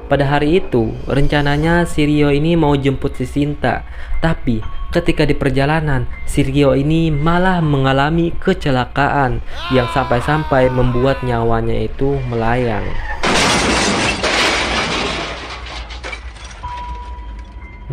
Pada hari itu, rencananya si Rio ini mau jemput si Sinta. Tapi ketika di perjalanan, si Rio ini malah mengalami kecelakaan yang sampai-sampai membuat nyawanya itu melayang.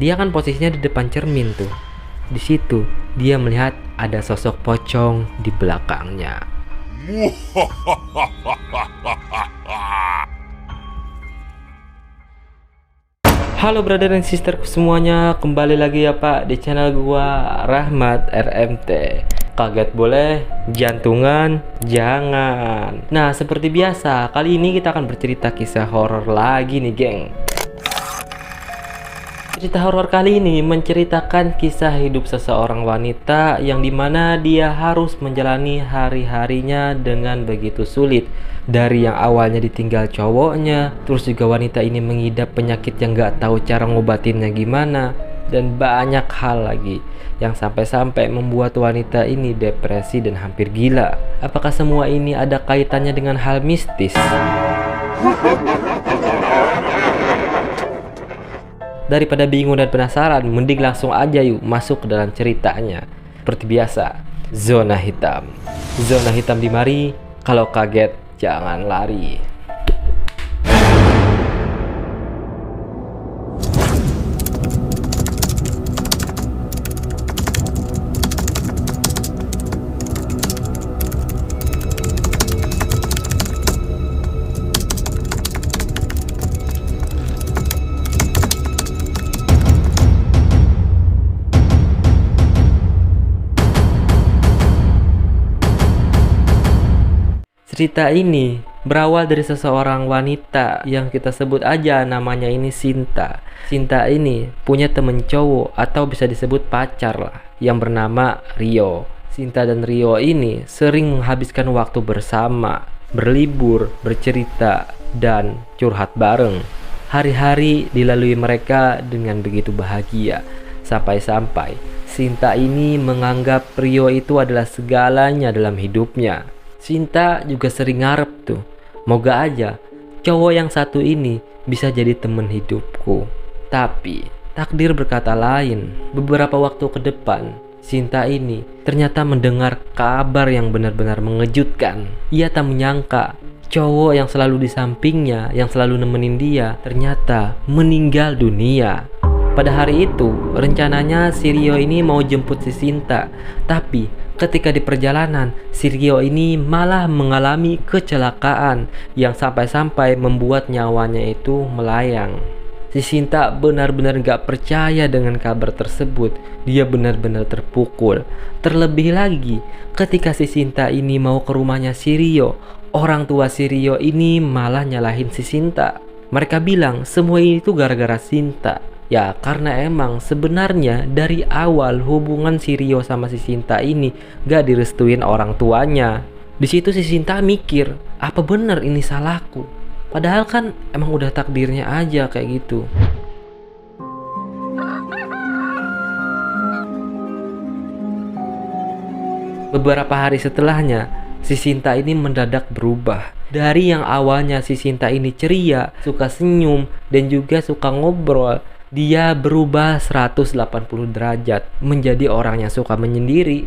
Dia kan posisinya di depan cermin tuh. Di situ dia melihat ada sosok pocong di belakangnya. Halo brother dan sister semuanya, kembali lagi ya Pak di channel gua Rahmat RMT. Kaget boleh, jantungan jangan. Nah, seperti biasa, kali ini kita akan bercerita kisah horor lagi nih, geng. Cerita horor kali ini menceritakan kisah hidup seseorang wanita yang dimana dia harus menjalani hari-harinya dengan begitu sulit. Dari yang awalnya ditinggal cowoknya, terus juga wanita ini mengidap penyakit yang gak tahu cara ngobatinnya gimana, dan banyak hal lagi yang sampai-sampai membuat wanita ini depresi dan hampir gila. Apakah semua ini ada kaitannya dengan hal mistis? Daripada bingung dan penasaran, mending langsung aja yuk masuk ke dalam ceritanya. Seperti biasa, zona hitam. Zona hitam di mari, kalau kaget jangan lari. Cerita ini berawal dari seseorang wanita yang kita sebut aja namanya ini Sinta. Sinta ini punya temen cowok atau bisa disebut pacar lah, yang bernama Rio. Sinta dan Rio ini sering menghabiskan waktu bersama, berlibur, bercerita, dan curhat bareng. Hari-hari dilalui mereka dengan begitu bahagia. Sampai-sampai Sinta ini menganggap Rio itu adalah segalanya dalam hidupnya. Sinta juga sering ngarep tuh, moga aja cowok yang satu ini bisa jadi temen hidupku. Tapi takdir berkata lain. Beberapa waktu ke depan, Sinta ini ternyata mendengar kabar yang benar-benar mengejutkan. Ia tak menyangka cowok yang selalu di sampingnya, yang selalu nemenin dia, ternyata meninggal dunia. Pada hari itu, rencananya si Rio ini mau jemput si Sinta. Tapi ketika di perjalanan, si Rio ini malah mengalami kecelakaan yang sampai-sampai membuat nyawanya itu melayang. Si Sinta benar-benar gak percaya dengan kabar tersebut. Dia benar-benar terpukul. Terlebih lagi, ketika si Sinta ini mau ke rumahnya si Rio, orang tua si Rio ini malah nyalahin si Sinta. Mereka bilang semua ini tuh gara-gara Sinta. Ya karena emang sebenarnya dari awal hubungan si Rio sama si Sinta ini gak direstuin orang tuanya. Di situ si Sinta mikir, apa bener ini salahku? Padahal kan emang udah takdirnya aja kayak gitu. Beberapa hari setelahnya, si Sinta ini mendadak berubah. Dari yang awalnya si Sinta ini ceria, suka senyum, dan juga suka ngobrol, dia berubah 180 derajat menjadi orang yang suka menyendiri,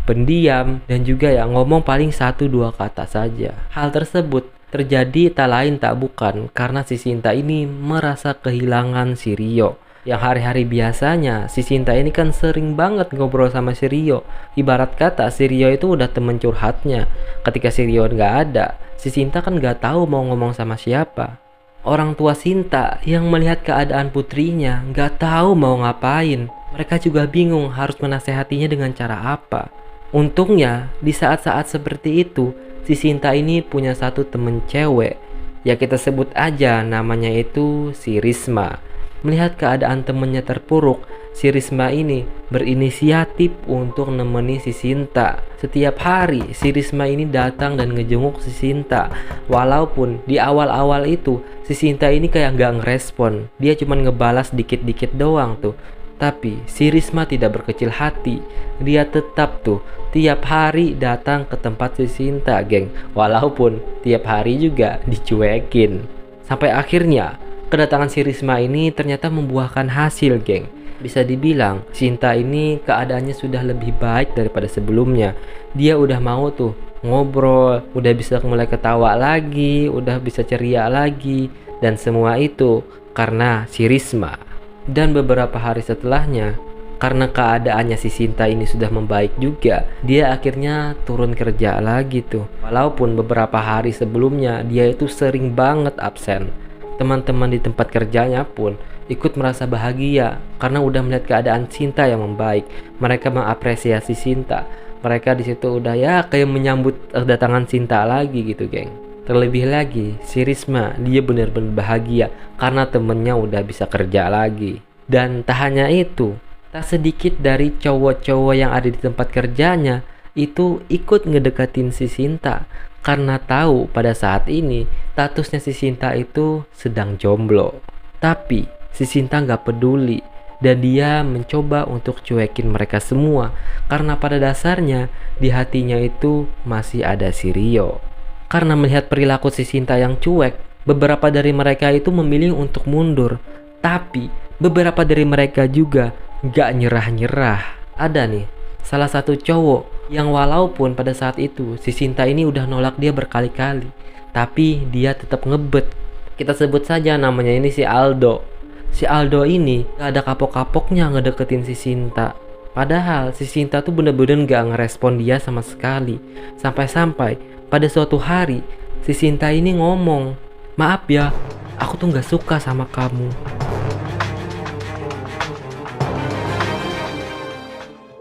pendiam, dan juga yang ngomong paling 1-2 kata saja. Hal tersebut terjadi tak lain tak bukan karena si Sinta ini merasa kehilangan si Rio. Yang hari-hari biasanya si Sinta ini kan sering banget ngobrol sama si Rio. Ibarat kata si Rio itu udah temen curhatnya. Ketika si Rio nggak ada, si Sinta kan nggak tahu mau ngomong sama siapa. Orang tua Sinta yang melihat keadaan putrinya nggak tahu mau ngapain. Mereka juga bingung harus menasehatinya dengan cara apa. Untungnya di saat-saat seperti itu, si Sinta ini punya satu temen cewek. Ya kita sebut aja namanya itu si Risma. Melihat keadaan temennya terpuruk, si Risma ini berinisiatif untuk nemeni si Sinta. Setiap hari si Risma ini datang dan ngejenguk si Sinta. Walaupun di awal-awal itu si Sinta ini kayak gak ngerespon, dia cuma ngebalas dikit-dikit doang tuh. Tapi si Risma tidak berkecil hati. Dia tetap tuh tiap hari datang ke tempat si Sinta, geng. Walaupun tiap hari juga dicuekin. Sampai akhirnya Kedatangan si Risma ini ternyata membuahkan hasil, geng. Bisa dibilang Sinta ini keadaannya sudah lebih baik daripada sebelumnya. Dia udah mau tuh ngobrol, udah bisa mulai ketawa lagi, udah bisa ceria lagi, dan semua itu karena si Risma. Dan beberapa hari setelahnya, karena keadaannya si Sinta ini sudah membaik juga, dia akhirnya turun kerja lagi tuh. Walaupun beberapa hari sebelumnya dia itu sering banget absen. Teman-teman di tempat kerjanya pun ikut merasa bahagia karena udah melihat keadaan Sinta yang membaik. Mereka mengapresiasi Sinta. Mereka di situ udah ya kayak menyambut kedatangan Sinta lagi gitu, geng. Terlebih lagi si Risma, dia benar-benar bahagia karena temennya udah bisa kerja lagi. Dan tak hanya itu, tak sedikit dari cowok-cowok yang ada di tempat kerjanya itu ikut ngedekatin si Sinta karena tahu pada saat ini statusnya si Sinta itu sedang jomblo. Tapi si Sinta nggak peduli dan dia mencoba untuk cuekin mereka semua karena pada dasarnya di hatinya itu masih ada si Rio. Karena melihat perilaku si Sinta yang cuek, beberapa dari mereka itu memilih untuk mundur. Tapi beberapa dari mereka juga gak nyerah-nyerah. Ada nih salah satu cowok yang walaupun pada saat itu si Sinta ini udah nolak dia berkali-kali, tapi dia tetap ngebet. Kita sebut saja namanya ini si Aldo. Si Aldo ini gak ada kapok-kapoknya ngedeketin si Sinta. Padahal si Sinta tuh bener-bener gak ngerespon dia sama sekali. Sampai-sampai pada suatu hari si Sinta ini ngomong, "Maaf ya, aku tuh gak suka sama kamu."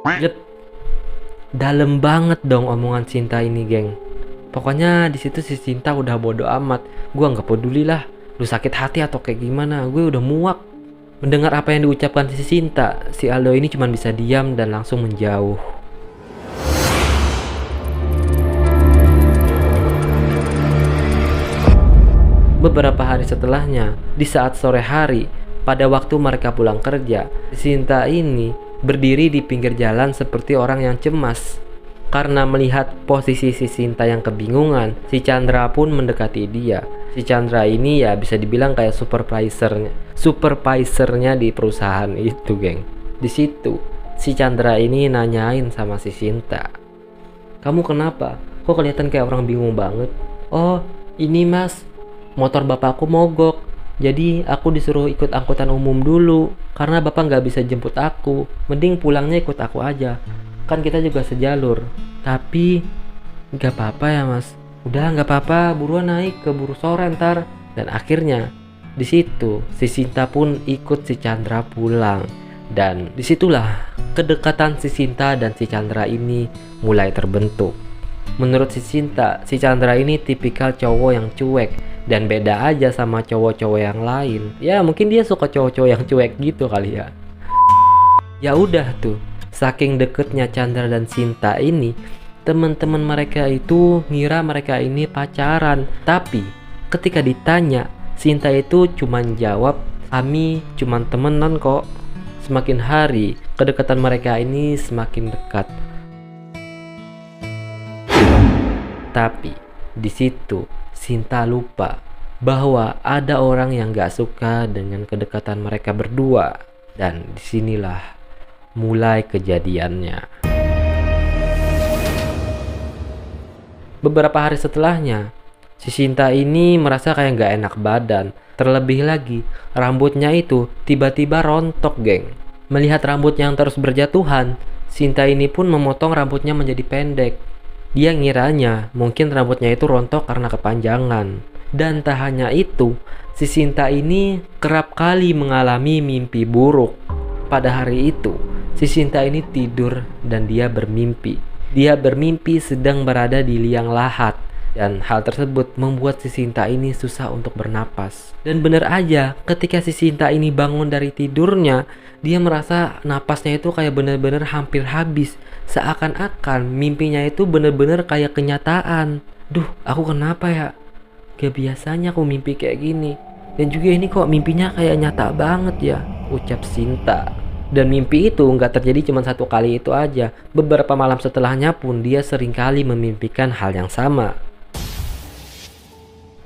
Yep. Dalam banget dong omongan Sinta ini, geng. Pokoknya di situ si Sinta udah bodo amat. Gua nggak peduli lah, lu sakit hati atau kayak gimana. Gue udah muak mendengar apa yang diucapkan si Sinta. Si Aldo ini cuma bisa diam dan langsung menjauh. Beberapa hari setelahnya, di saat sore hari, pada waktu mereka pulang kerja, si Sinta ini berdiri di pinggir jalan seperti orang yang cemas. Karena melihat posisi si Sinta yang kebingungan, si Chandra pun mendekati dia. Si Chandra ini ya bisa dibilang kayak supervisornya di perusahaan itu, geng. Di situ si Chandra ini nanyain sama si Sinta, "Kamu kenapa? Kok kelihatan kayak orang bingung banget?" "Oh, ini mas, motor bapakku mogok. Jadi aku disuruh ikut angkutan umum dulu karena bapak nggak bisa jemput aku. Mending pulangnya ikut aku aja. Kan kita juga sejalur." "Tapi nggak apa-apa ya mas." "Udah nggak apa-apa, buruan naik keburu sore ntar." Dan akhirnya di situ si Sinta pun ikut si Chandra pulang. Dan disitulah kedekatan si Sinta dan si Chandra ini mulai terbentuk. Menurut si Sinta, si Chandra ini tipikal cowok yang cuek dan beda aja sama cowok-cowok yang lain. Ya mungkin dia suka cowok-cowok yang cuek gitu kali ya. Ya udah tuh, saking deketnya Chandra dan Sinta ini, teman-teman mereka itu ngira mereka ini pacaran. Tapi ketika ditanya, Sinta itu cuman jawab, "Kami cuman temenan kok." Semakin hari, kedekatan mereka ini semakin dekat. Tapi di situ Sinta lupa bahwa ada orang yang gak suka dengan kedekatan mereka berdua. Dan disinilah mulai kejadiannya. Beberapa hari setelahnya, si Sinta ini merasa kayak gak enak badan. Terlebih lagi, rambutnya itu tiba-tiba rontok, geng. Melihat rambut yang terus berjatuhan, Sinta ini pun memotong rambutnya menjadi pendek. Dia ngiranya mungkin rambutnya itu rontok karena kepanjangan. Dan tak hanya itu, si Sinta ini kerap kali mengalami mimpi buruk. Pada hari itu, si Sinta ini tidur dan dia bermimpi. Dia bermimpi sedang berada di liang lahat. Dan hal tersebut membuat si Sinta ini susah untuk bernapas. Dan bener aja, ketika si Sinta ini bangun dari tidurnya, dia merasa napasnya itu kayak bener-bener hampir habis. Seakan-akan mimpinya itu bener-bener kayak kenyataan. Duh, aku kenapa ya? Gak biasanya aku mimpi kayak gini. Dan juga ini kok mimpinya kayak nyata banget ya, ucap Sinta. Dan mimpi itu nggak terjadi cuma satu kali itu aja. Beberapa malam setelahnya pun dia seringkali memimpikan hal yang sama.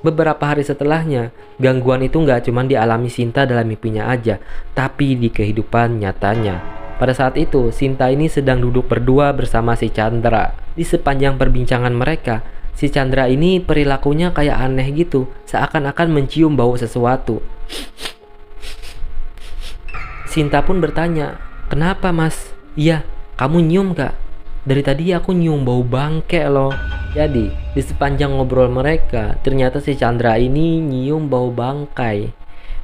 Beberapa hari setelahnya, gangguan itu nggak cuma dialami Sinta dalam mimpinya aja, tapi di kehidupan nyatanya. Pada saat itu, Sinta ini sedang duduk berdua bersama si Chandra. Di sepanjang perbincangan mereka, si Chandra ini perilakunya kayak aneh gitu, seakan-akan mencium bau sesuatu. Sinta pun bertanya, "Kenapa mas?" "Iya, kamu nyium gak? Dari tadi aku nyium bau bangke loh." Jadi, di sepanjang ngobrol mereka, ternyata si Chandra ini nyium bau bangkai.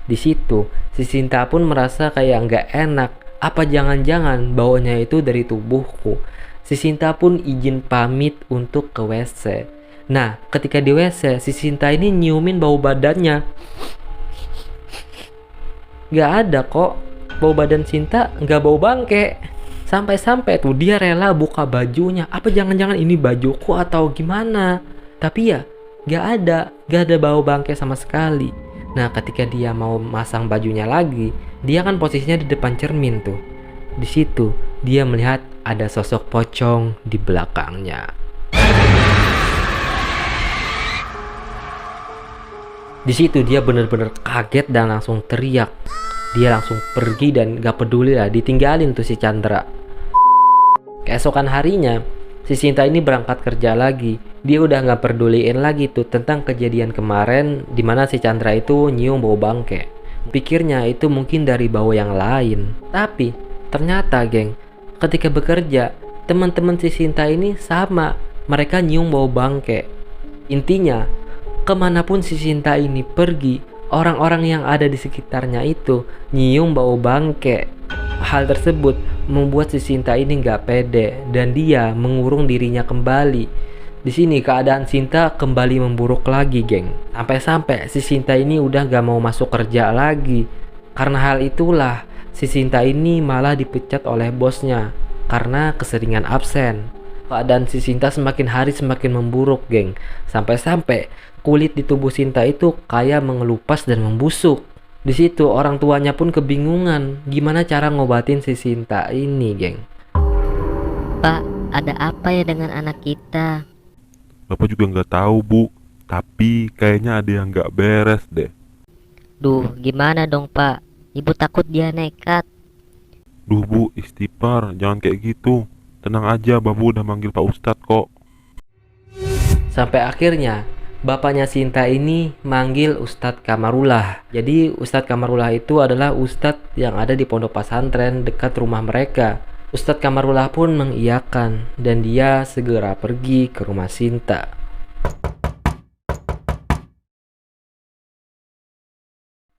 Di situ, si Sinta pun merasa kayak nggak enak. Apa jangan-jangan baunya itu dari tubuhku? Si Sinta pun izin pamit untuk ke WC. Nah, ketika di WC, si Sinta ini nyiumin bau badannya. Nggak ada kok. Bau badan Sinta nggak bau bangke. Sampai-sampai tuh dia rela buka bajunya. Apa jangan-jangan ini bajuku atau gimana? Tapi ya gak ada bau bangke sama sekali. Nah, ketika dia mau masang bajunya lagi, dia kan posisinya di depan cermin tuh. Di situ dia melihat ada sosok pocong di belakangnya. Di situ dia bener-bener kaget dan langsung teriak. Dia langsung pergi dan gak peduli lah, ditinggalin tuh si Chandra. Keesokan harinya, si Sinta ini berangkat kerja lagi. Dia udah gak peduliin lagi tuh tentang kejadian kemarin dimana si Chandra itu nyium bau bangke. Pikirnya itu mungkin dari bau yang lain. Tapi ternyata geng, ketika bekerja, teman-teman si Sinta ini sama. Mereka nyium bau bangke. Intinya, kemanapun si Sinta ini pergi, orang-orang yang ada di sekitarnya itu nyium bau bangke. Hal tersebut membuat si Sinta ini gak pede dan dia mengurung dirinya kembali. Di sini keadaan Sinta kembali memburuk lagi, geng. Sampai-sampai si Sinta ini udah gak mau masuk kerja lagi. Karena hal itulah si Sinta ini malah dipecat oleh bosnya karena keseringan absen. Keadaan si Sinta semakin hari semakin memburuk, geng. Sampai-sampai kulit di tubuh Sinta itu kayak mengelupas dan membusuk. Di situ orang tuanya pun kebingungan gimana cara ngobatin si Sinta ini, geng. Pak, ada apa ya dengan anak kita? Bapak juga nggak tahu, Bu. Tapi kayaknya ada yang nggak beres deh. Duh, gimana dong Pak? Ibu takut dia nekat. Duh, Bu, istighfar, jangan kayak gitu. Tenang aja, Babu udah manggil Pak Ustadz kok. Sampai akhirnya bapaknya Sinta ini manggil Ustadz Kamarullah. Jadi Ustadz Kamarullah itu adalah ustadz yang ada di pondok pesantren dekat rumah mereka. Ustadz Kamarullah pun mengiyakan dan dia segera pergi ke rumah Sinta.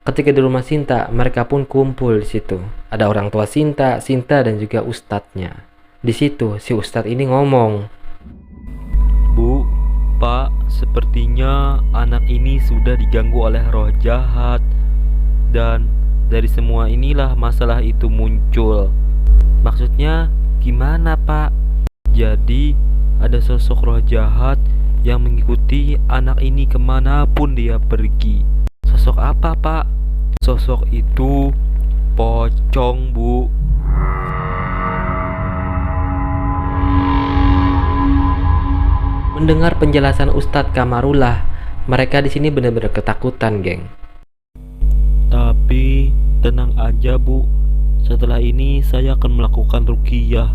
Ketika di rumah Sinta, mereka pun kumpul di situ. Ada orang tua Sinta, dan juga ustadznya. Di situ si ustadz ini ngomong, "Bu, Pak, sepertinya anak ini sudah diganggu oleh roh jahat. Dan dari semua inilah masalah itu muncul." "Maksudnya gimana, Pak?" "Jadi ada sosok roh jahat yang mengikuti anak ini kemanapun dia pergi." "Sosok apa, Pak?" "Sosok itu pocong, Bu." Mendengar penjelasan Ustadz Kamarullah, mereka di sini benar-benar ketakutan, geng. "Tapi tenang aja, Bu. Setelah ini saya akan melakukan ruqyah."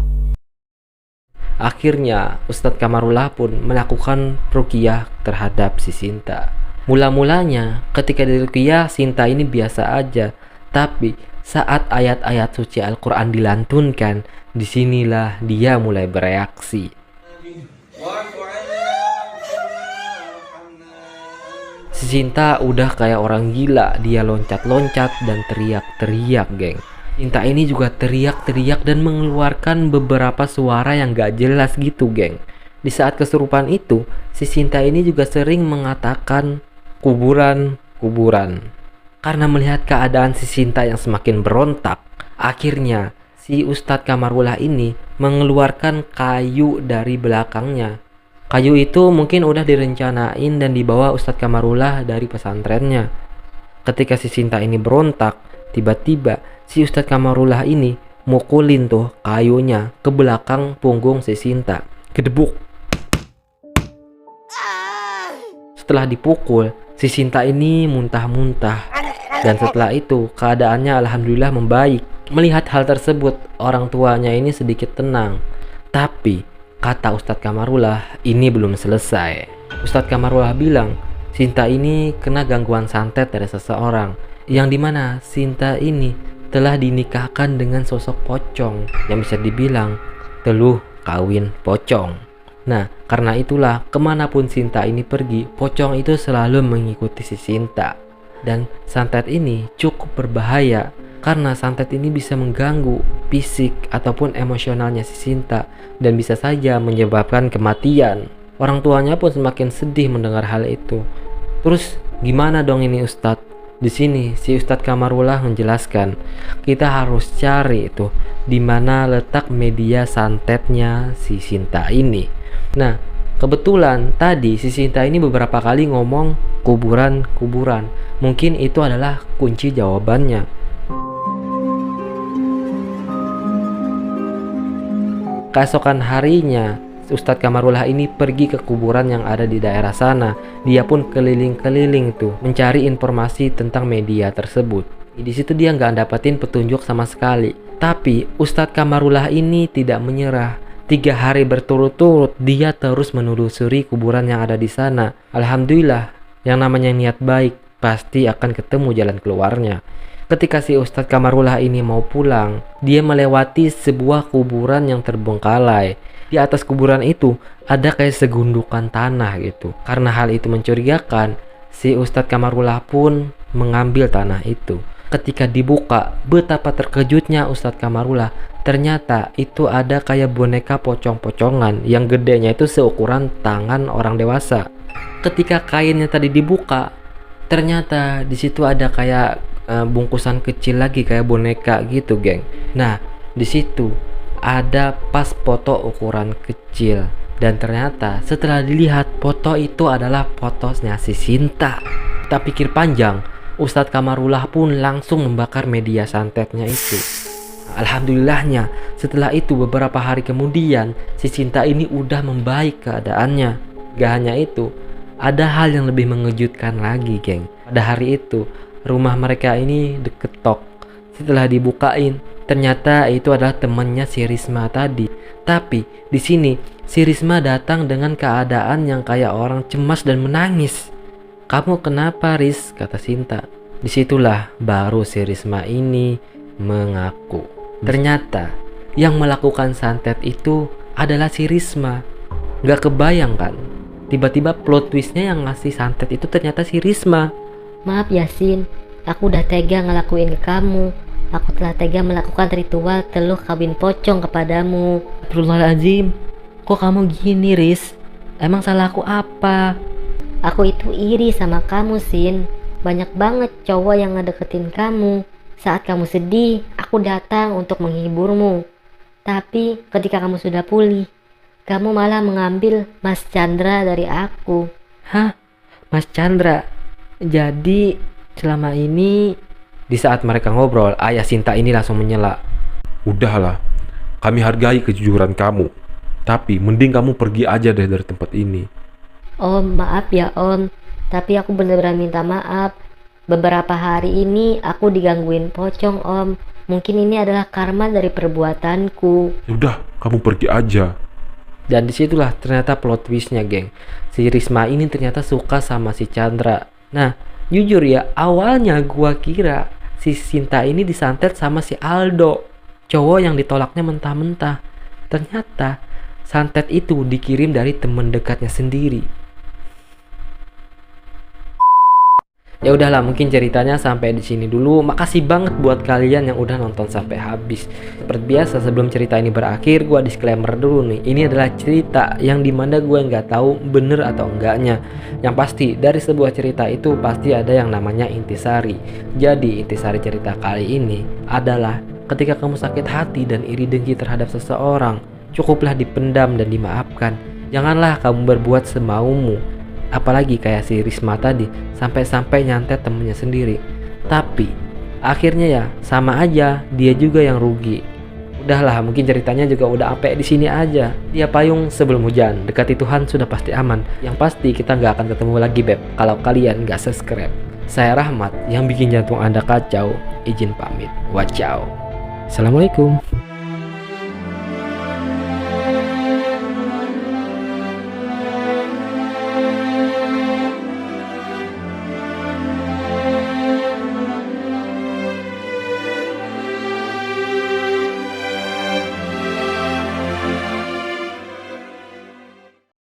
Akhirnya Ustadz Kamarullah pun melakukan ruqyah terhadap si Sinta. Mula-mulanya ketika di ruqyah Sinta ini biasa aja, tapi saat ayat-ayat suci Al-Quran dilantunkan, disinilah dia mulai bereaksi. Si Sinta udah kayak orang gila, dia loncat-loncat dan teriak-teriak, geng. Sinta ini juga teriak-teriak dan mengeluarkan beberapa suara yang gak jelas gitu, geng. Di saat kesurupan itu, si Sinta ini juga sering mengatakan kuburan, kuburan. Karena melihat keadaan si Sinta yang semakin berontak, akhirnya si Ustadz Kamarullah ini mengeluarkan kayu dari belakangnya. Kayu itu mungkin udah direncanain dan dibawa Ustadz Kamarullah dari pesantrennya. Ketika si Sinta ini berontak, tiba-tiba si Ustadz Kamarullah ini mukulin tuh kayunya ke belakang punggung si Sinta. Kedebuk. Setelah dipukul, si Sinta ini muntah-muntah. Dan setelah itu keadaannya alhamdulillah membaik. Melihat hal tersebut, orang tuanya ini sedikit tenang. Tapi kata Ustadz Kamarullah, ini belum selesai. Ustadz Kamarullah bilang, Sinta ini kena gangguan santet dari seseorang, yang dimana Sinta ini telah dinikahkan dengan sosok pocong, yang bisa dibilang teluh kawin pocong. Nah, karena itulah kemanapun Sinta ini pergi, pocong itu selalu mengikuti si Sinta. Dan santet ini cukup berbahaya, karena santet ini bisa mengganggu fisik ataupun emosionalnya si Sinta dan bisa saja menyebabkan kematian. Orang tuanya pun semakin sedih mendengar hal itu. Terus gimana dong ini Ustadz? Di sini si Ustadz Kamarullah menjelaskan, kita harus cari itu di mana letak media santetnya si Sinta ini. Nah, kebetulan tadi si Sinta ini beberapa kali ngomong kuburan-kuburan. Mungkin itu adalah kunci jawabannya. Keesokan harinya, Ustadz Kamarullah ini pergi ke kuburan yang ada di daerah sana. Dia pun keliling-keliling tuh mencari informasi tentang media tersebut. Di situ dia nggak dapetin petunjuk sama sekali. Tapi Ustadz Kamarullah ini tidak menyerah. 3 hari berturut-turut dia terus menelusuri kuburan yang ada di sana. Alhamdulillah, yang namanya niat baik pasti akan ketemu jalan keluarnya. Ketika si Ustadz Kamarullah ini mau pulang, dia melewati sebuah kuburan yang terbengkalai. Di atas kuburan itu ada kayak segundukan tanah gitu. Karena hal itu mencurigakan, si Ustadz Kamarullah pun mengambil tanah itu. Ketika dibuka, betapa terkejutnya Ustadz Kamarullah. Ternyata itu ada kayak boneka pocong-pocongan yang gedenya itu seukuran tangan orang dewasa. Ketika kainnya tadi dibuka, ternyata di situ ada kayak bungkusan kecil lagi kayak boneka gitu, geng. Nah, di situ ada pas foto ukuran kecil, dan ternyata setelah dilihat foto itu adalah fotonya si Sinta. Tak pikir panjang, Ustadz Kamarullah pun langsung membakar media santetnya itu. Alhamdulillahnya, setelah itu beberapa hari kemudian si Sinta ini udah membaik keadaannya. Gak hanya itu, ada hal yang lebih mengejutkan lagi, geng. Pada hari itu rumah mereka ini diketok. Setelah dibukain, ternyata itu adalah temannya si Risma tadi. Tapi di sini si Risma datang dengan keadaan yang kayak orang cemas dan menangis. "Kamu kenapa, Ris?" kata Sinta. Disitulah baru si Risma ini mengaku. Ternyata yang melakukan santet itu adalah si Risma. Gak kebayang kan? Tiba-tiba plot twistnya yang ngasih santet itu ternyata si Risma. Maaf Yasin, aku udah tega ngelakuin ke kamu. Aku telah tega melakukan ritual teluh kawin pocong kepadamu. Astagfirullahaladzim, kok kamu gini, Riz? Emang salah aku apa? Aku itu iri sama kamu, Sin. Banyak banget cowok yang ngedeketin kamu. Saat kamu sedih, aku datang untuk menghiburmu. Tapi ketika kamu sudah pulih, kamu malah mengambil Mas Chandra dari aku. Hah? Mas Chandra? Jadi selama ini... Di saat mereka ngobrol, ayah Sinta ini langsung menyela. Udahlah, kami hargai kejujuran kamu. Tapi mending kamu pergi aja deh dari tempat ini. Om, maaf ya Om. Tapi aku benar-benar minta maaf. Beberapa hari ini aku digangguin pocong Om. Mungkin ini adalah karma dari perbuatanku. Udah, kamu pergi aja. Dan disitulah ternyata plot twistnya, geng. Si Risma ini ternyata suka sama si Chandra. Nah, jujur ya, awalnya gua kira si Sinta ini disantet sama si Aldo, cowok yang ditolaknya mentah-mentah. Ternyata santet itu dikirim dari teman dekatnya sendiri. Ya udahlah, mungkin ceritanya sampai di sini dulu. Makasih banget buat kalian yang udah nonton sampai habis. Seperti biasa, sebelum cerita ini berakhir, gua disclaimer dulu nih. Ini adalah cerita yang dimana gue nggak tahu bener atau enggaknya. Yang pasti dari sebuah cerita itu pasti ada yang namanya intisari. Jadi intisari cerita kali ini adalah ketika kamu sakit hati dan iri dengki terhadap seseorang, cukuplah dipendam dan dimaafkan. Janganlah kamu berbuat semaumu. Apalagi kayak si Risma tadi, sampai-sampai nyantet temennya sendiri. Tapi akhirnya ya sama aja, dia juga yang rugi. Udahlah, mungkin ceritanya juga udah sampai di sini aja. Dia payung sebelum hujan, dekati Tuhan sudah pasti aman. Yang pasti kita nggak akan ketemu lagi beb, kalau kalian nggak subscribe. Saya Rahmat, yang bikin jantung Anda kacau, izin pamit. Wacau. Assalamualaikum.